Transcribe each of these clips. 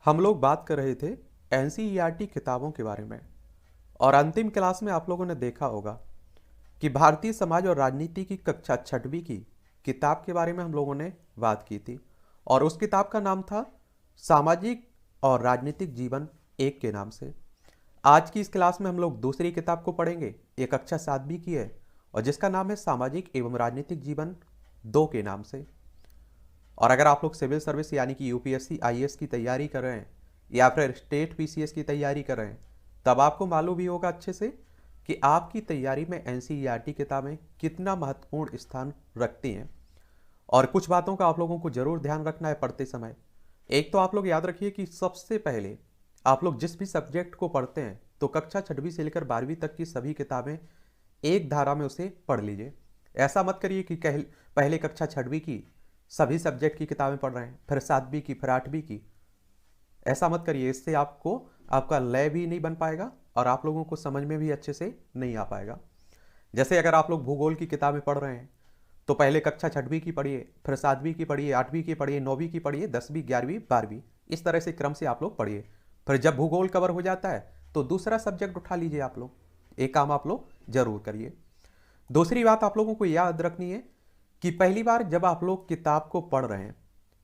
हम लोग बात कर रहे थे एनसीईआरटी किताबों के बारे में। और अंतिम क्लास में आप लोगों ने देखा होगा कि भारतीय समाज और राजनीति की कक्षा छठवीं की किताब के बारे में हम लोगों ने बात की थी। और उस किताब का नाम था सामाजिक और राजनीतिक जीवन एक के नाम से। आज की इस क्लास में हम लोग दूसरी किताब को पढ़ेंगे, ये कक्षा सातवीं की है और जिसका नाम है सामाजिक एवं राजनीतिक जीवन दो के नाम से। और अगर आप लोग सिविल सर्विस यानी कि यूपीएससी आईएएस की तैयारी कर रहे हैं या फिर स्टेट पीसीएस की तैयारी कर रहे हैं, तब आपको मालूम भी होगा अच्छे से कि आपकी तैयारी में एनसीईआरटी किताबें कितना महत्वपूर्ण स्थान रखती हैं। और कुछ बातों का आप लोगों को जरूर ध्यान रखना है पढ़ते समय। एक तो आप लोग याद रखिए कि सबसे पहले आप लोग जिस भी सब्जेक्ट को पढ़ते हैं तो कक्षा छठवीं से लेकर 12वीं तक की सभी किताबें एक धारा में उसे पढ़ लीजिए। ऐसा मत करिए कि पहले कक्षा छठवीं की सभी सब्जेक्ट की किताबें पढ़ रहे हैं, फिर सातवीं की, फिर आठवीं की। ऐसा मत करिए, इससे आपको आपका लय भी नहीं बन पाएगा और आप लोगों को समझ में भी अच्छे से नहीं आ पाएगा। जैसे अगर आप लोग भूगोल की किताबें पढ़ रहे हैं तो पहले कक्षा छठवीं की पढ़िए, फिर सातवीं की पढ़िए, आठवीं की पढ़िए, नौवीं की पढ़िए, 10वीं, 11वीं, 12वीं, इस तरह से क्रम से आप लोग पढ़िए। फिर जब भूगोल कवर हो जाता है तो दूसरा सब्जेक्ट उठा लीजिए आप लोग। एक काम आप लोग जरूर करिए। दूसरी बात आप लोगों को याद रखनी है कि पहली बार जब आप लोग किताब को पढ़ रहे हैं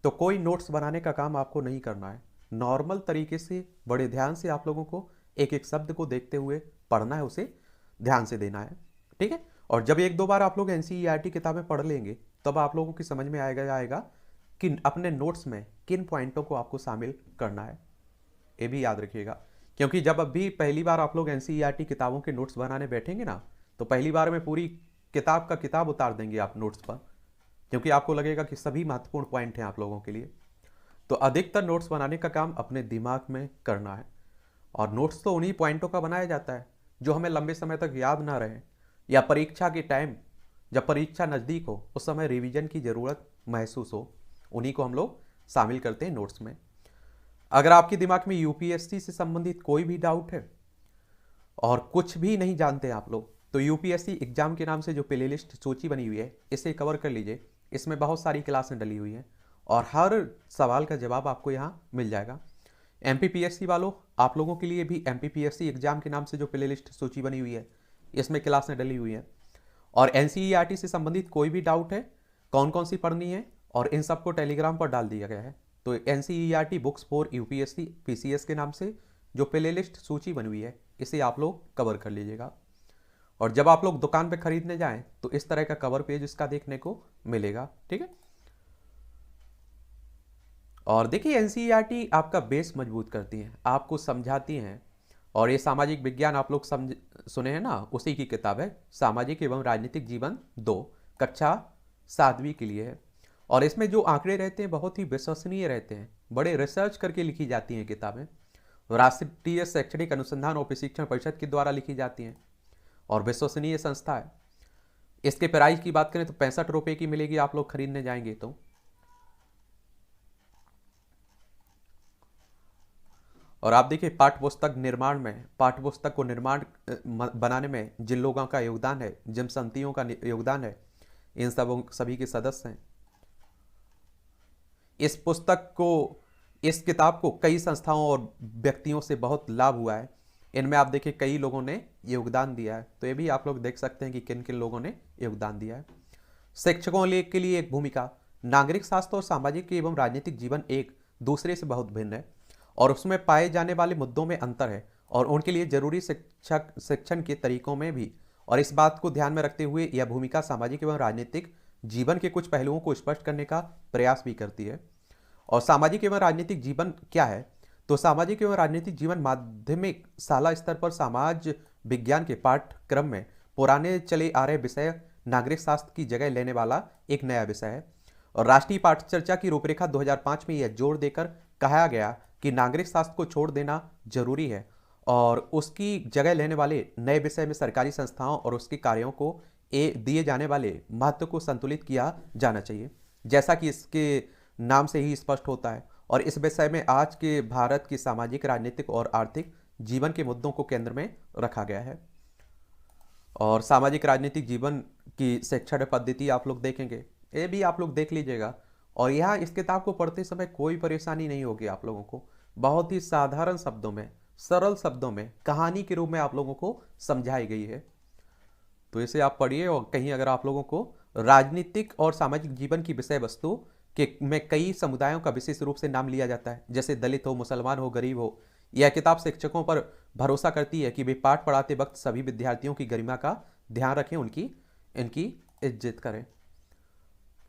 तो कोई नोट्स बनाने का काम आपको नहीं करना है। नॉर्मल तरीके से बड़े ध्यान से आप लोगों को एक एक शब्द को देखते हुए पढ़ना है, उसे ध्यान से देना है, ठीक है। और जब एक दो बार आप लोग एनसीईआरटी किताबें पढ़ लेंगे तब आप लोगों की समझ में आएगा कि अपने नोट्स में किन पॉइंटों को आपको शामिल करना है। ये भी याद रखिएगा, क्योंकि जब अभी पहली बार आप लोग एनसीईआरटी किताबों के नोट्स बनाने बैठेंगे ना, तो पहली बार में पूरी किताब का किताब उतार देंगे आप नोट्स पर, क्योंकि आपको लगेगा कि सभी महत्वपूर्ण पॉइंट हैं आप लोगों के लिए। तो अधिकतर नोट्स बनाने का काम अपने दिमाग में करना है। और नोट्स तो उन्हीं पॉइंटों का बनाया जाता है जो हमें लंबे समय तक याद ना रहे, या परीक्षा के टाइम जब परीक्षा नज़दीक हो उस समय रिवीजन की ज़रूरत महसूस हो, उन्हीं को हम लोग शामिल करते हैं नोट्स में। अगर आपके दिमाग में यूपीएससी से संबंधित कोई भी डाउट है और कुछ भी नहीं जानते आप लोग, तो यूपीएससी एग्जाम के नाम से जो प्लेलिस्ट सूची बनी हुई है इसे कवर कर लीजिए। इसमें बहुत सारी क्लासें डली हुई हैं और हर सवाल का जवाब आपको यहाँ मिल जाएगा। एमपीपीएससी वालों, आप लोगों के लिए भी एमपीपीएससी एग्जाम के नाम से जो प्लेलिस्ट सूची बनी हुई है इसमें क्लासें डली हुई हैं। और एनसीईआरटी से संबंधित कोई भी डाउट है, कौन कौन सी पढ़नी है, और इन सबको टेलीग्राम पर डाल दिया गया है। तो NCERT books for UPSC PCS के नाम से जो प्लेलिस्ट सूची बनी हुई है इसे आप लोग कवर कर लीजिएगा। और जब आप लोग दुकान पे खरीदने जाएं तो इस तरह का कवर पेज इसका देखने को मिलेगा, ठीक है। और देखिए एनसीईआरटी आपका बेस मजबूत करती है, आपको समझाती हैं। और ये सामाजिक विज्ञान आप लोग समझ सुने हैं ना, उसी की किताब है सामाजिक एवं राजनीतिक जीवन दो, कक्षा सातवीं के लिए है। और इसमें जो आंकड़े रहते हैं बहुत ही विश्वसनीय रहते हैं, बड़े रिसर्च करके लिखी जाती हैं किताबें। राष्ट्रीय शैक्षणिक अनुसंधान और प्रशिक्षण परिषद के द्वारा लिखी जाती हैं और विश्वसनीय संस्था है। इसके प्राइस की बात करें तो 65 रुपये की मिलेगी, आप लोग खरीदने जाएंगे तो। और आप देखिए पाठ्य पुस्तक निर्माण में, पाठ्य पुस्तक को निर्माण बनाने में जिन लोगों का योगदान है, जिन समितियों का योगदान है, इन सब सभी के सदस्य हैं। इस पुस्तक को, इस किताब को कई संस्थाओं और व्यक्तियों से बहुत लाभ हुआ है। इनमें आप देखिए कई लोगों ने योगदान दिया है, तो ये भी आप लोग देख सकते हैं कि किन किन लोगों ने योगदान दिया है। शिक्षकों के लिए एक भूमिका, नागरिक शास्त्र और सामाजिक एवं राजनीतिक जीवन एक दूसरे से बहुत भिन्न है और उसमें पाए जाने वाले मुद्दों में अंतर है और उनके लिए जरूरी शिक्षण के तरीकों में भी। और इस बात को ध्यान में रखते हुए यह भूमिका सामाजिक एवं राजनीतिक जीवन के कुछ पहलुओं को स्पष्ट करने का प्रयास भी करती है। और सामाजिक एवं राजनीतिक जीवन क्या है, तो सामाजिक एवं राजनीतिक जीवन माध्यमिक शाला स्तर पर समाज विज्ञान के पाठ्यक्रम में पुराने चले आ रहे विषय नागरिक शास्त्र की जगह लेने वाला एक नया विषय है। और राष्ट्रीय पाठ्यचर्या की रूपरेखा 2005 में यह जोर देकर कहा गया कि नागरिक शास्त्र को छोड़ देना जरूरी है और उसकी जगह लेने वाले नए विषय में सरकारी संस्थाओं और उसके कार्यों को दिए जाने वाले महत्व को संतुलित किया जाना चाहिए, जैसा कि इसके नाम से ही स्पष्ट होता है। और इस विषय में आज के भारत की सामाजिक, राजनीतिक और आर्थिक जीवन के मुद्दों को केंद्र में रखा गया है। और सामाजिक राजनीतिक जीवन की शिक्षण पद्धति आप लोग देखेंगे, ये भी आप लोग देख लीजिएगा। और यहाँ इस किताब को पढ़ते समय कोई परेशानी नहीं होगी आप लोगों को, बहुत ही साधारण शब्दों में, सरल शब्दों में, कहानी के रूप में आप लोगों को समझाई गई है। तो इसे आप पढ़िए, और कहीं अगर आप लोगों को राजनीतिक और सामाजिक जीवन की विषय वस्तु के में कई समुदायों का विशेष रूप से नाम लिया जाता है, जैसे दलित हो, मुसलमान हो, गरीब हो, यह किताब शिक्षकों पर भरोसा करती है कि वे पाठ पढ़ाते वक्त सभी विद्यार्थियों की गरिमा का ध्यान रखें, उनकी इनकी इज्जत करें।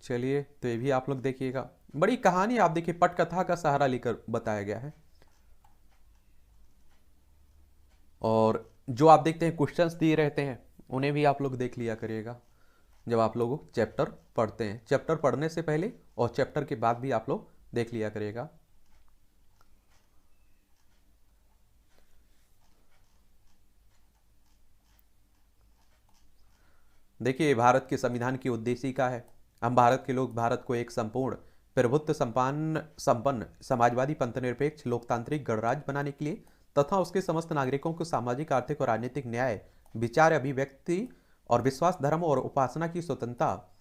चलिए, तो ये भी आप लोग देखिएगा, बड़ी कहानी आप देखिए पटकथा का सहारा लेकर बताया गया है। और जो आप देखते हैं क्वेश्चंस दिए रहते हैं, उन्हें भी आप लोग देख लिया करिएगा जब आप लोग चैप्टर पढ़ते हैं। चैप्टर पढ़ने से पहले और चैप्टर के बाद भी आप लोग देख लिया करिएगा। देखिए, भारत के संविधान की उद्देशिका है, हम भारत के लोग भारत को एक संपूर्ण प्रभुत्व संपन्न संपन्न समाजवादी पंथनिरपेक्ष लोकतांत्रिक गणराज्य बनाने के लिए तथा उसके समस्त नागरिकों को सामाजिक, आर्थिक और राजनीतिक न्याय, विचार, अभिव्यक्ति और विश्वास, धर्म और उपासना की स्वतंत्रता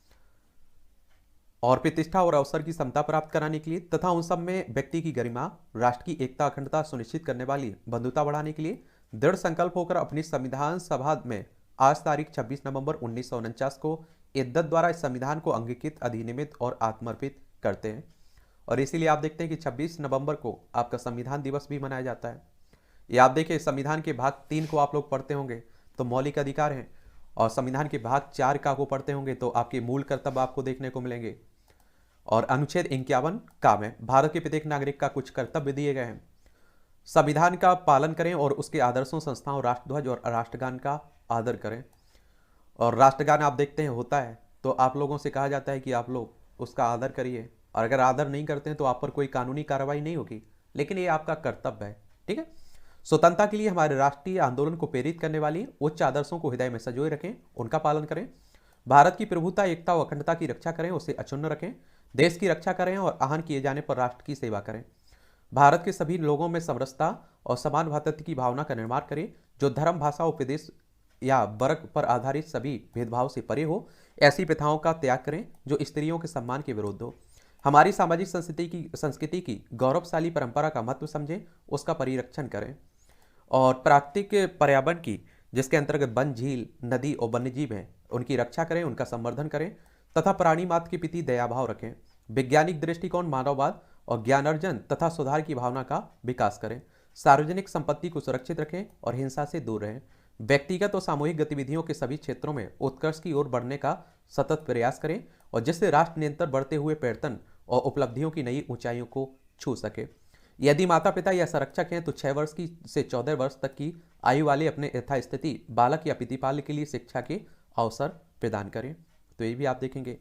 और प्रतिष्ठा और अवसर की समता प्राप्त कराने के लिए तथा उन सब में व्यक्ति की गरिमा, राष्ट्र की एकता, अखंडता सुनिश्चित करने वाली बंधुता बढ़ाने के लिए दृढ़ संकल्प होकर अपनी संविधान सभा में आज तारीख 26 नवंबर 1949 को इद्दत द्वारा इस संविधान को अंगीकृत, अधिनियमित और आत्मर्पित करते हैं। और इसीलिए आप देखते हैं कि 26 नवंबर को आपका संविधान दिवस भी मनाया जाता है। ये आप देखिए, संविधान के भाग 3 को आप लोग पढ़ते होंगे तो मौलिक अधिकार हैं, और संविधान के भाग 4 का को पढ़ते होंगे तो आपके मूल कर्तव्य आपको देखने को मिलेंगे। और अनुच्छेद 51 का में भारत के प्रत्येक नागरिक का कुछ कर्तव्य दिए गए हैं। संविधान का पालन करें और उसके आदर्शों, संस्थाओं, राष्ट्रध्वज और राष्ट्रगान का आदर करें। और राष्ट्रगान आप देखते हैं होता है तो आप लोगों से कहा जाता है कि आप लोग उसका आदर करिए, और अगर आदर नहीं करते हैं तो आप पर कोई कानूनी कार्रवाई नहीं होगी, लेकिन ये आपका कर्तव्य है। ठीक है। स्वतंत्रता के लिए हमारे राष्ट्रीय आंदोलन को प्रेरित करने वाली उच्च आदर्शों को हृदय में संजोए रखें, उनका पालन करें। भारत की प्रभुता, एकता और अखंडता की रक्षा करें, उसे अक्षुण्ण रखें। देश की रक्षा करें और आहन किए जाने पर राष्ट्र की सेवा करें। भारत के सभी लोगों में समरसता और समान भातृत्व की भावना का निर्माण करें, जो धर्म, भाषा, उपदेश या वर्ग पर आधारित सभी भेदभाव से परे हो। ऐसी प्रथाओं का त्याग करें जो स्त्रियों के सम्मान के विरुद्ध हो। हमारी सामाजिक संस्कृति की गौरवशाली परंपरा का महत्व समझें, उसका परिरक्षण करें। और प्राकृतिक पर्यावरण की, जिसके अंतर्गत वन, झील, नदी और वन्यजीव हैं, उनकी रक्षा करें, उनका संवर्धन करें तथा प्राणी मात्र के प्रति दयाभाव रखें। वैज्ञानिक दृष्टिकोण, मानववाद और ज्ञानार्जन तथा सुधार की भावना का विकास करें। सार्वजनिक संपत्ति को सुरक्षित रखें और हिंसा से दूर रहें। व्यक्तिगत और सामूहिक गतिविधियों के सभी क्षेत्रों में उत्कर्ष की ओर बढ़ने का सतत प्रयास करें, और जिससे राष्ट्र निरंतर बढ़ते हुए पर्यटन और उपलब्धियों की नई ऊंचाइयों को छू सके। यदि माता पिता या संरक्षक हैं तो 6 वर्ष की से 14 वर्ष तक की आयु वाले अपने यथास्थिति बालक या प्रतिपाल के लिए शिक्षा के अवसर प्रदान करें। तो ये भी आप देखेंगे।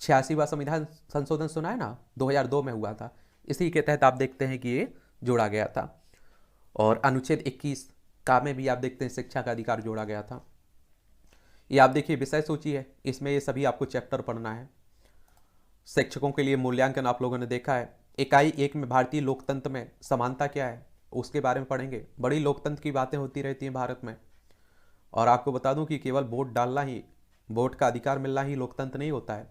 86वां संविधान संशोधन सुना है ना, 2002 में हुआ था, इसी के तहत आप देखते हैं कि ये जोड़ा गया था। और अनुच्छेद 21 का में भी आप देखते हैं शिक्षा का अधिकार जोड़ा गया था। ये आप देखिए विषय सूची है, इसमें ये सभी आपको चैप्टर पढ़ना है। शिक्षकों के लिए मूल्यांकन आप लोगों ने देखा है। इकाई 1 में भारतीय लोकतंत्र में समानता क्या है, उसके बारे में पढ़ेंगे। बड़ी लोकतंत्र की बातें होती रहती हैं भारत में। और आपको बता दूं कि केवल वोट डालना ही, वोट का अधिकार मिलना ही लोकतंत्र नहीं होता है।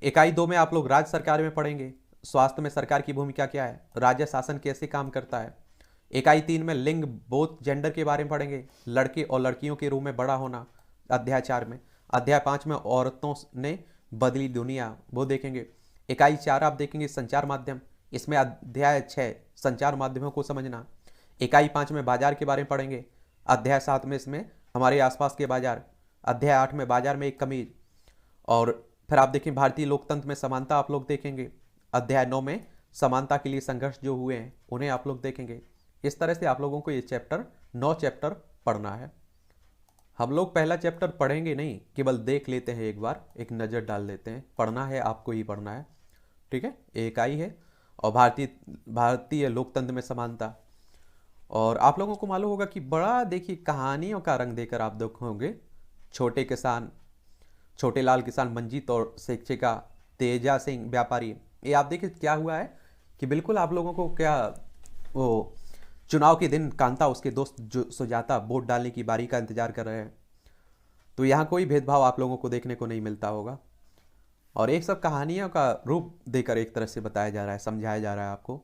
इकाई 2 में आप लोग राज्य सरकार में पढ़ेंगे, स्वास्थ्य में सरकार की भूमिका क्या है, राज्य शासन कैसे काम करता है। इकाई 3 में लिंग, बोथ जेंडर के बारे में पढ़ेंगे, लड़के और लड़कियों के रूप में बड़ा होना अध्याय 4 में। अध्याय 5 में औरतों ने बदली दुनिया, वो देखेंगे। इकाई 4 आप देखेंगे संचार माध्यम, इसमें अध्याय 6 संचार माध्यमों को समझना। इकाई 5 में बाजार के बारे में पढ़ेंगे, अध्याय 7 में इसमें हमारे आसपास के बाजार, अध्याय 8 में बाजार में एक कमीज। और फिर आप देखें भारतीय लोकतंत्र में समानता आप लोग देखेंगे, अध्याय 9 में समानता के लिए संघर्ष जो हुए हैं उन्हें आप लोग देखेंगे। इस तरह से आप लोगों को ये चैप्टर 9 चैप्टर पढ़ना है। हम लोग पहला चैप्टर पढ़ेंगे नहीं, केवल देख लेते हैं, एक बार एक नज़र डाल लेते हैं। पढ़ना है आपको ही पढ़ना है, ठीक है। इकाई है और भारतीय लोकतंत्र में समानता। और आप लोगों को मालूम होगा कि बड़ा देखिए कहानियों का रंग देकर आप देखोगे। छोटे किसान, छोटे लाल किसान, मंजीत और शिक्षिका तेजा सिंह व्यापारी। ये आप देखिए क्या हुआ है कि बिल्कुल आप लोगों को क्या, वो चुनाव के दिन कांता उसके दोस्त जो सुजाता वोट डालने की बारी का इंतजार कर रहे हैं। तो यहाँ कोई भेदभाव आप लोगों को देखने को नहीं मिलता होगा। और एक सब कहानियों का रूप देकर एक तरह से बताया जा रहा है, समझाया जा रहा है आपको।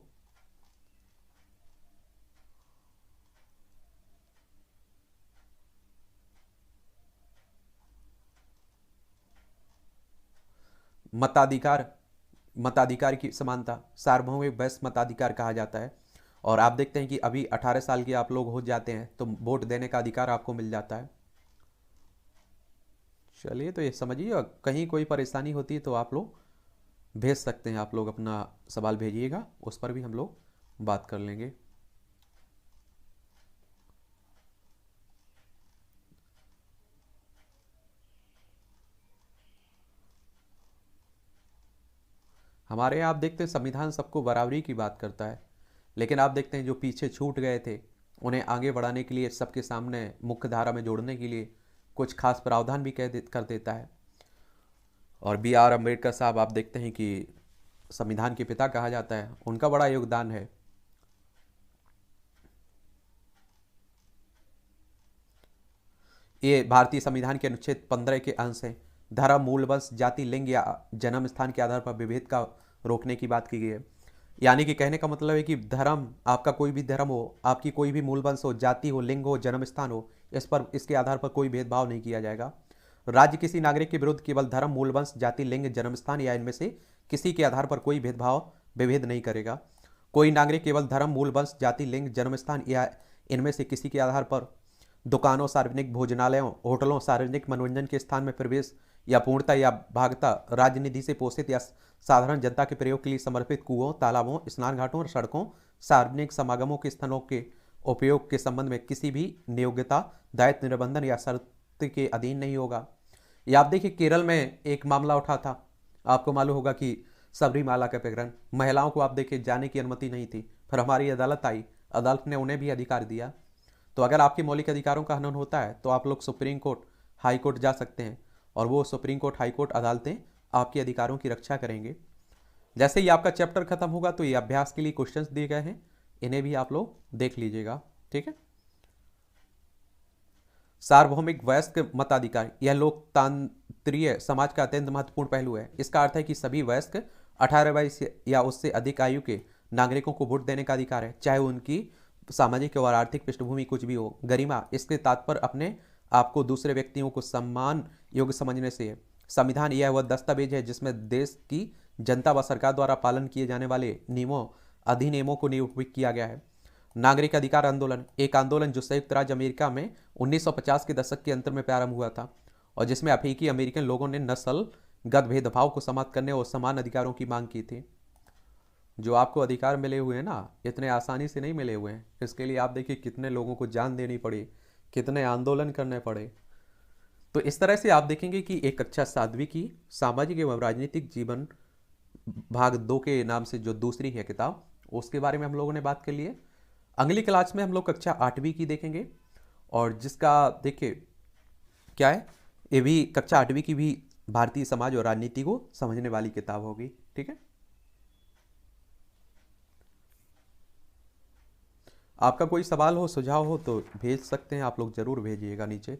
मताधिकार, मताधिकार की समानता, सार्वभौमिक वयस्क मताधिकार कहा जाता है। और आप देखते हैं कि अभी 18 साल के आप लोग हो जाते हैं तो वोट देने का अधिकार आपको मिल जाता है। चलिए, तो ये समझिए, और कहीं कोई परेशानी होती है तो आप लोग भेज सकते हैं, आप लोग अपना सवाल भेजिएगा, उस पर भी हम लोग बात कर लेंगे। हमारे यहाँ आप देखते हैं संविधान सबको बराबरी की बात करता है, लेकिन आप देखते हैं जो पीछे छूट गए थे उन्हें आगे बढ़ाने के लिए, सबके सामने मुख्य धारा में जोड़ने के लिए कुछ खास प्रावधान भी कर देता है। और B.R. अम्बेडकर साहब आप देखते हैं कि संविधान के पिता कहा जाता है, उनका बड़ा योगदान है। ये भारतीय संविधान के अनुच्छेद 15 के अंश हैं। धर्म, मूल, वंश, जाति, लिंग या जन्म स्थान के आधार पर विभेद का रोकने की बात की गई है। यानी कि कहने का मतलब है कि धर्म, आपका कोई भी धर्म हो, आपकी कोई भी मूल वंश हो, जाति हो, लिंग हो, जन्म स्थान हो, इस पर, इसके आधार पर कोई भेदभाव नहीं किया जाएगा। राज्य किसी नागरिक के विरुद्ध केवल धर्म, मूल वंश, जाति, लिंग, जन्म स्थान या इनमें से किसी के आधार पर कोई भेदभाव विभेद नहीं करेगा। कोई नागरिक केवल धर्म, मूल वंश, जाति, लिंग, जन्म स्थान या इनमें से किसी के आधार पर दुकानों, सार्वजनिक भोजनालयों, होटलों, सार्वजनिक मनोरंजन के स्थान में प्रवेश या पूर्णता या भागता राज्य निधि से पोषित या साधारण जनता के प्रयोग के लिए समर्पित कुओं, तालाबों, स्नान घाटों और सड़कों, सार्वजनिक समागमों के स्थलों के उपयोग के संबंध में किसी भी नियोक्ता दायित्व, निबंधन या शर्त के अधीन नहीं होगा। या आप देखिए, केरल में एक मामला उठा था, आपको मालूम होगा कि सबरीमाला का प्रकरण, महिलाओं को आप देखिए जाने की अनुमति नहीं थी, फिर हमारी अदालत आई, अदालत ने उन्हें भी अधिकार दिया। तो अगर आपके मौलिक अधिकारों का हनन होता है तो आप लोग सुप्रीम कोर्ट, हाई कोर्ट जा सकते हैं, और वो सुप्रीम कोर्ट, हाई कोर्ट अदालतें आपके अधिकारों की रक्षा करेंगे। जैसे ही आपका चैप्टर खत्म होगा तो ये अभ्यास के लिए क्वेश्चंस दिए गए हैं, इन्हें भी आप लोग देख लीजिएगा, ठीक है। सार्वभौमिक वयस्क मताधिकार, यह लोकतांत्रिक समाज का अत्यंत महत्वपूर्ण पहलू है। इसका अर्थ है कि सभी वयस्क 18 वर्ष या उससे अधिक आयु के नागरिकों को वोट देने का अधिकार है, चाहे उनकी सामाजिक और आर्थिक पृष्ठभूमि कुछ भी हो। गरिमा, इसके तात्पर्य अपने आपको दूसरे व्यक्तियों को सम्मान योग्य समझने से है। संविधान यह वह दस्तावेज है जिसमें देश की जनता व सरकार द्वारा पालन किए जाने वाले नियमों, अधिनियमों को निरूपित किया गया है। नागरिक अधिकार आंदोलन, एक आंदोलन जो संयुक्त राज्य अमेरिका में 1950 के दशक के अंत में प्रारंभ हुआ था, और जिसमें अफ्रीकी अमेरिकन लोगों ने नस्लगत भेदभाव को समाप्त करने और समान अधिकारों की मांग की थी। जो आपको अधिकार मिले हुए हैं ना, इतने आसानी से नहीं मिले हुए हैं। इसके लिए आप देखिए कितने लोगों को जान देनी पड़ी, कितने आंदोलन करने पड़े। तो इस तरह से आप देखेंगे कि एक कक्षा 7वीं की सामाजिक एवं राजनीतिक जीवन भाग 2 के नाम से जो दूसरी है किताब, उसके बारे में हम लोगों ने बात कर ली है। अगली क्लास में हम लोग कक्षा 8वीं की देखेंगे, और जिसका देखिए क्या है, ये भी कक्षा 8वीं की भी भारतीय समाज और राजनीति को समझने वाली किताब होगी, ठीक है। आपका कोई सवाल हो, सुझाव हो तो भेज सकते हैं, आप लोग जरूर भेजिएगा नीचे।